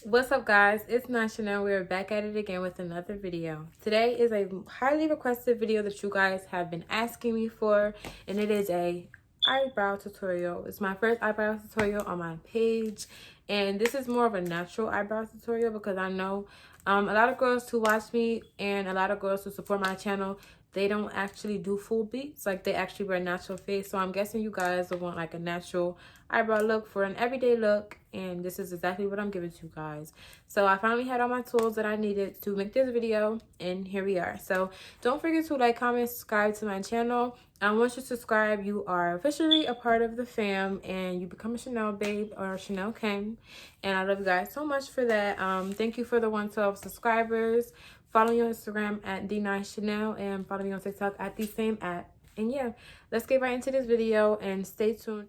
What's up, guys? It's Shanell. We're back at it again with another video. Today is a highly requested video that you guys have been asking me for, and it is a eyebrow tutorial. It's my first eyebrow tutorial on my page, and this is more of a natural eyebrow tutorial because I know a lot of girls who watch me and a lot of girls who support my channel, they don't actually do full beats. Like, they actually wear natural face. So I'm guessing you guys will want like a natural eyebrow look for an everyday look, and this is exactly what I'm giving to you guys. So I finally had all my tools that I needed to make this video, and here we are. So don't forget to like, comment, subscribe to my channel. Once you subscribe, you are officially a part of the fam, and you become a Shanell babe or Shanell King. And I love you guys so much for that. Thank you for the 112 subscribers. Follow me on Instagram at @D9Shanell and follow me on TikTok at the same @. And yeah, let's get right into this video and stay tuned.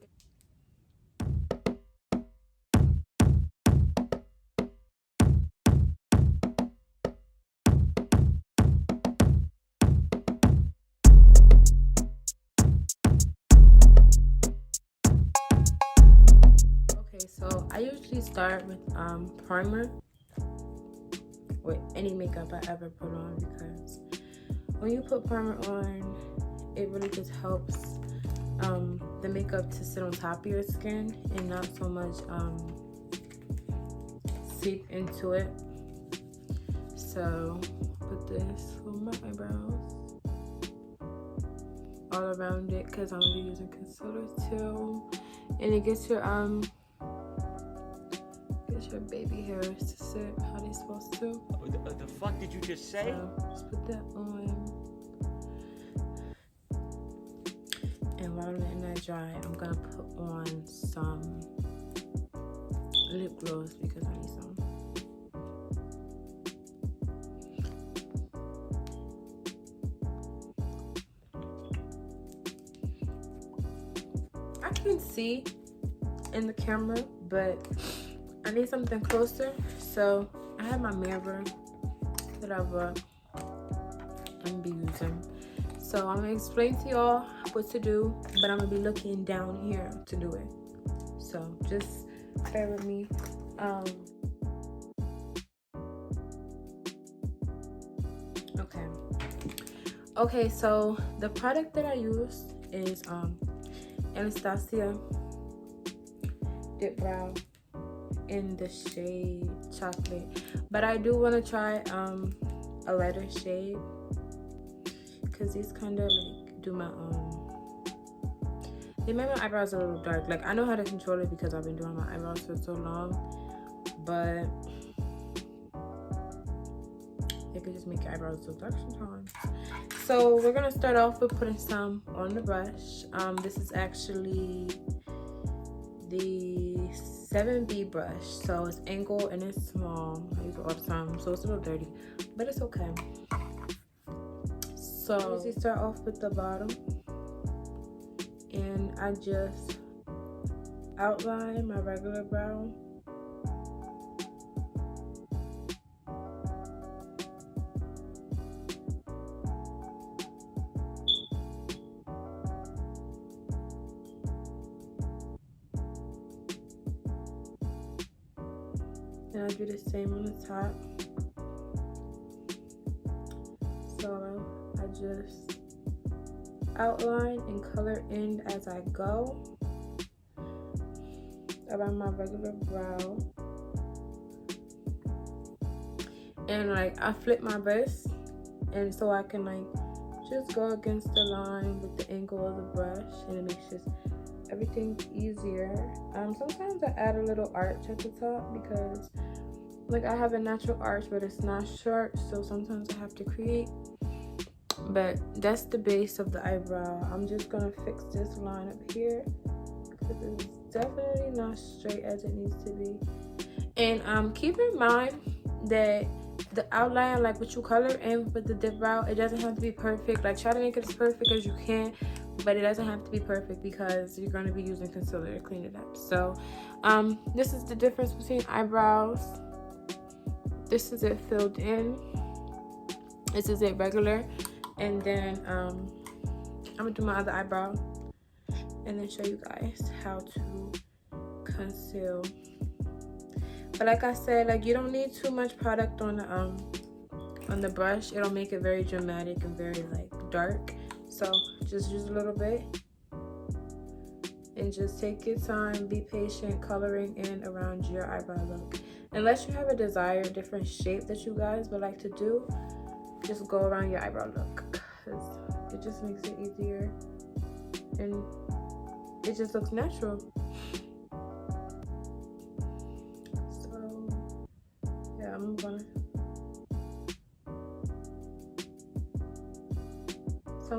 Okay, so I usually start with primer with any makeup I ever put on, because when you put primer on, it really just helps the makeup to sit on top of your skin and not so much seep into it. So put this on my eyebrows, all around it, because I'm gonna be using concealer too, and it gets your baby hairs to sit how they're supposed to. The fuck did you just say? So just put that on. And while I'm letting that dry, I'm gonna put on some lip gloss because I need some. I can see in the camera, but I need something closer. So I have my mirror that I brought. I'm gonna be using. So I'm gonna explain to y'all what to do, but I'm gonna be looking down here to do it. So just bear with me. Okay, so the product that I use is Anastasia Dip Brow in the shade Chocolate, but I do want to try a lighter shade because these kind of like do my they make my eyebrows a little dark. Like, I know how to control it because I've been doing my eyebrows for so long, but it could just make your eyebrows so dark sometimes. So we're gonna start off with putting some on the brush. This is actually the 7B brush, so it's angled and it's small. I use it all the time, so it's a little dirty, but it's okay. So I usually start off with the bottom, and I just outline my regular brow. And I do the same on the top. So I just outline and color in as I go around my regular brow. And like, I flip my wrist, and so I can like just go against the line with the angle of the brush, and it makes just everything easier. Sometimes I add a little arch at the top because like I have a natural arch, but it's not sharp, so sometimes I have to create. But that's the base of the eyebrow. I'm just gonna fix this line up here because it's definitely not straight as it needs to be. And keep in mind that the outline, like what you color in with the dip brow, it doesn't have to be perfect. Like, try to make it as perfect as you can, but it doesn't have to be perfect because you're going to be using concealer to clean it up. So this is the difference between eyebrows. This is it filled in, this is it regular, and then I'm gonna do my other eyebrow and then show you guys how to conceal But like I said, like you don't need too much product on the brush. It'll make it very dramatic and very like dark. So just use a little bit and just take your time, be patient coloring in around your eyebrow look. Unless you have a desired different shape that you guys would like to do, just go around your eyebrow look, because it just makes it easier and it just looks natural. So yeah, I'm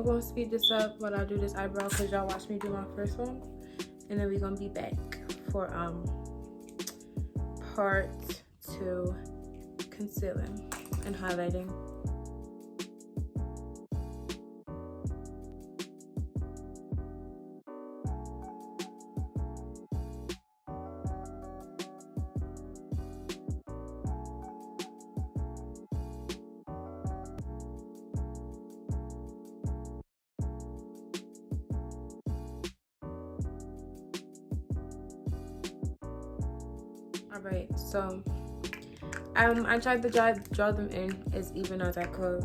gonna speed this up while I do this eyebrow, because y'all watched me do my first one, and then we're gonna be back for part 2, concealing and highlighting. Alright, so I tried to draw them in as even as I could.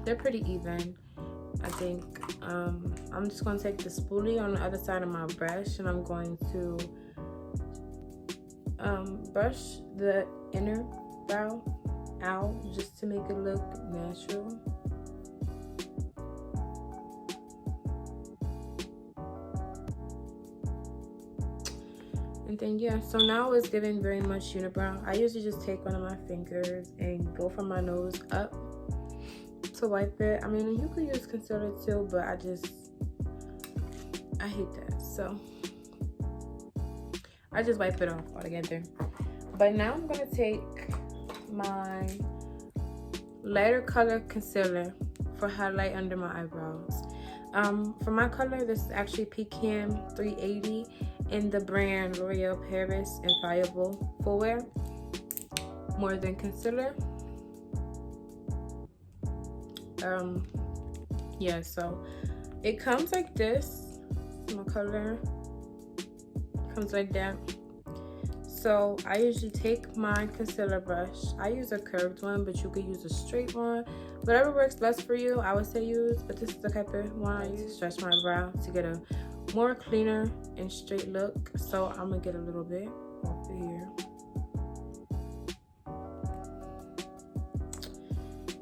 They're pretty even, I think. I'm just going to take the spoolie on the other side of my brush, and I'm going to brush the inner brow out just to make it look natural. And then yeah, so now it's giving very much unibrow. I usually just take one of my fingers and go from my nose up to wipe it. I mean, you could use concealer too, but I hate that, so I just wipe it off altogether. But now I'm gonna take my lighter color concealer for highlight under my eyebrows. For my color, this is actually Pecan 380 in the brand L'Oreal Paris Infallible Full Wear More Than Concealer. Yeah, so it comes like this. My color comes like that. So I usually take my concealer brush. I use a curved one, but you could use a straight one. Whatever works best for you, I would say use, but this is the type of one I use to stretch my brow to get a more cleaner and straight look. So I'm gonna get a little bit off of here.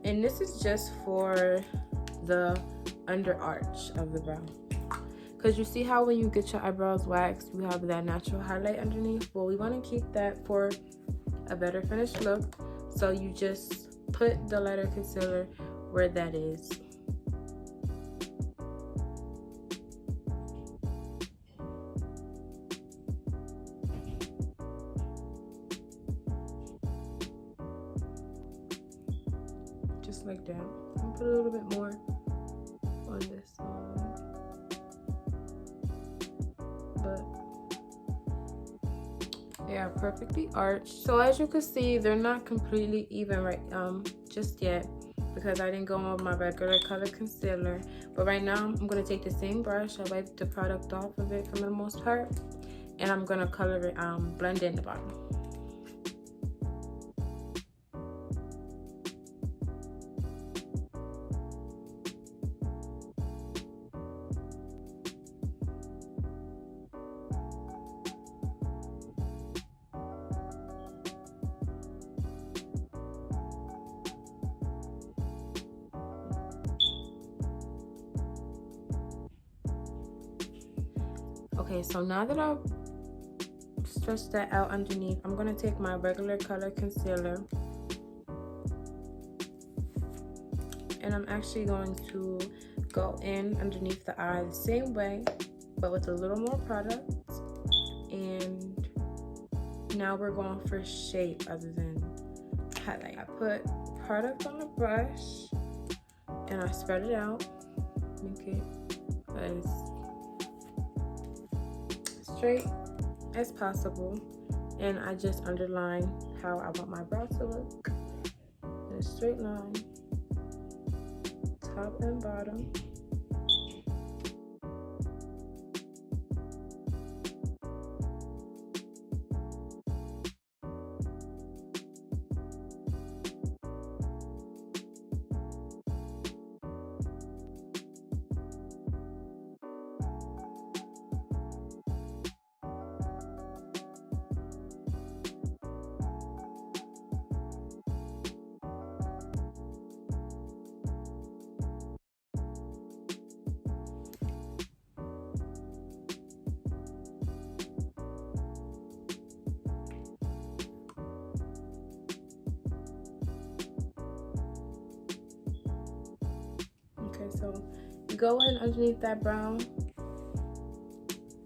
And this is just for the under arch of the brow. Because you see how when you get your eyebrows waxed, you have that natural highlight underneath? Well, we want to keep that for a better finished look. So you just put the lighter concealer where that is. Just like that. I'll put a little bit more on this side. But they are perfectly arched. So as you can see, they're not completely even right just yet, because I didn't go on with my regular color concealer. But right now I'm going to take the same brush. I wiped the product off of it for the most part, and I'm going to color it, blend in the bottom. Okay, so now that I've stretched that out underneath, I'm going to take my regular color concealer, and I'm actually going to go in underneath the eye the same way, but with a little more product. And now we're going for shape other than highlight. I put product on the brush and I spread it out, make it as straight as possible, and I just underline how I want my brow to look in a straight line, top and bottom. So you go in underneath that brown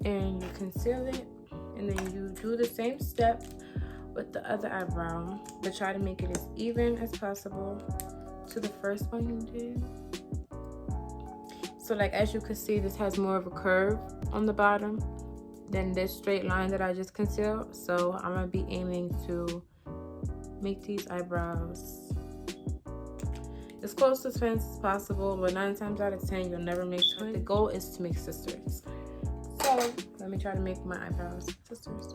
and you conceal it, and then you do the same step with the other eyebrow, but try to make it as even as possible to the first one you did. So like as you can see, this has more of a curve on the bottom than this straight line that I just concealed. So I'm gonna be aiming to make these eyebrows as close to twins as possible, but 9 times out of 10 you'll never make twins. The goal is to make sisters. So let me try to make my eyebrows sisters.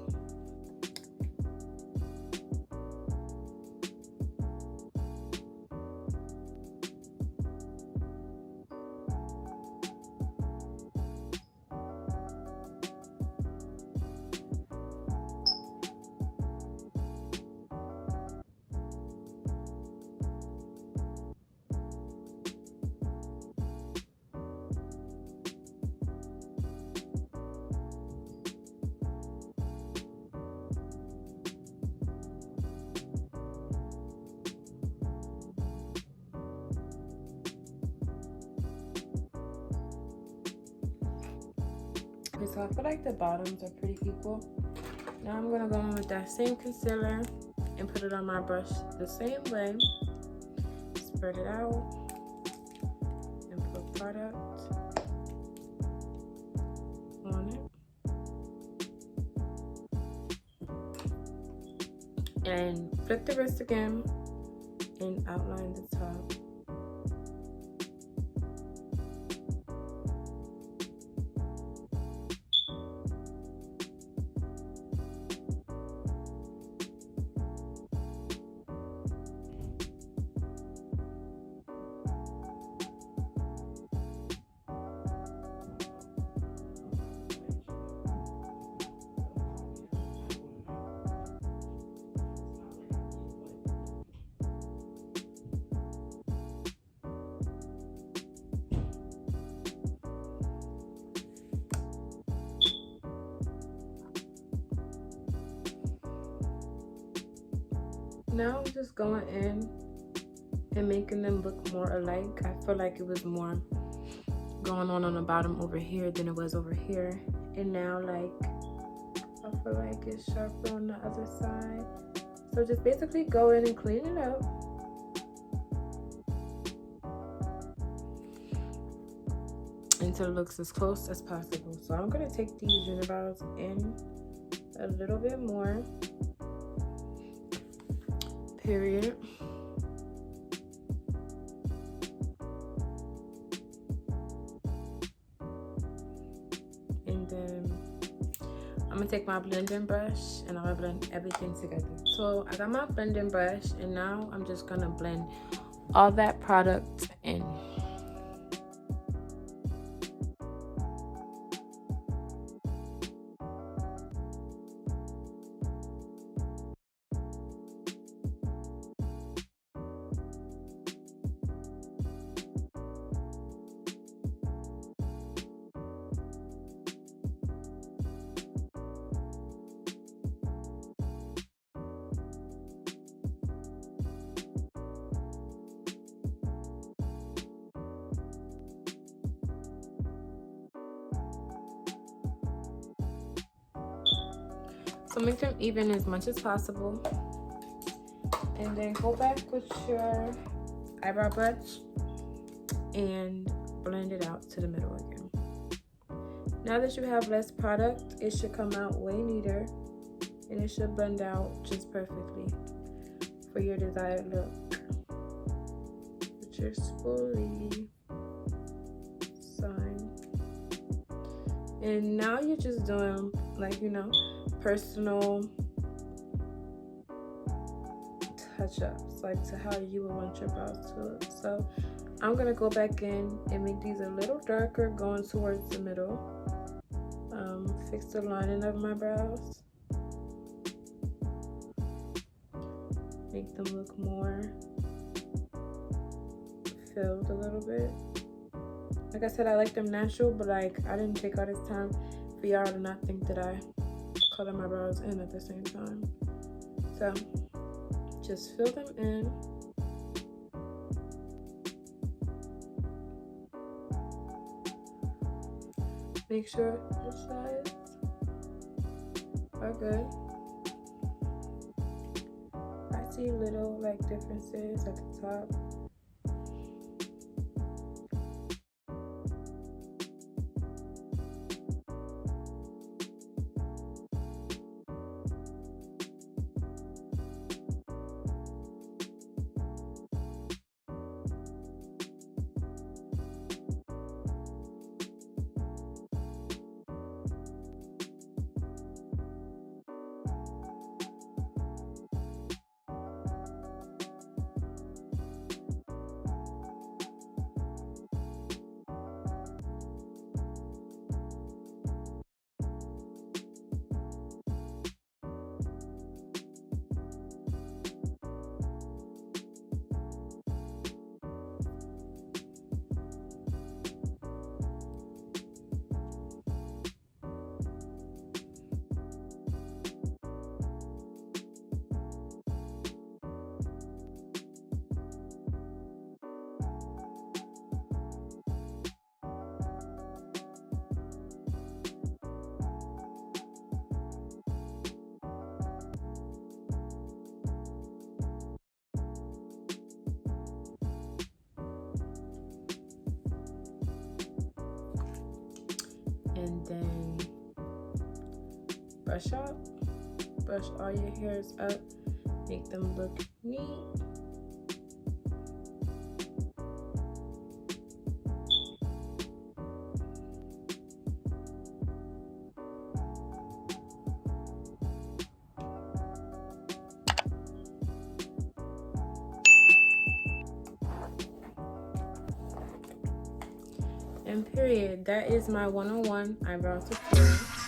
Okay, so I feel like the bottoms are pretty equal. Now I'm gonna go in with that same concealer and put it on my brush the same way. Spread it out and put product on it. And flip the wrist again and outline the top. Now I'm just going in and making them look more alike. I feel like it was more going on the bottom over here than it was over here. And now like I feel like it's sharper on the other side. So just basically go in and clean it up. Until it looks as close as possible. So I'm gonna take these unibrows in a little bit more. Period. And then I'm gonna take my blending brush and I'm gonna blend everything together. So I got my blending brush and now I'm just gonna blend all that product in. So make them even as much as possible. And then go back with your eyebrow brush and blend it out to the middle again. Now that you have less product, it should come out way neater and it should blend out just perfectly for your desired look. Which is fully signed. And now you're just doing like, you know, personal touch-ups, like to how you would want your brows to look. So I'm gonna go back in and make these a little darker going towards the middle. Fix the lining of my brows, make them look more filled a little bit. Like I said, I like them natural, but like I didn't take all this time for y'all to not think that I color my brows in at the same time. So just fill them in. make sure the sides are good. I see little like differences at the top. And then brush all your hairs up, make them look neat. And period, that is my 101 eyebrow tutorial.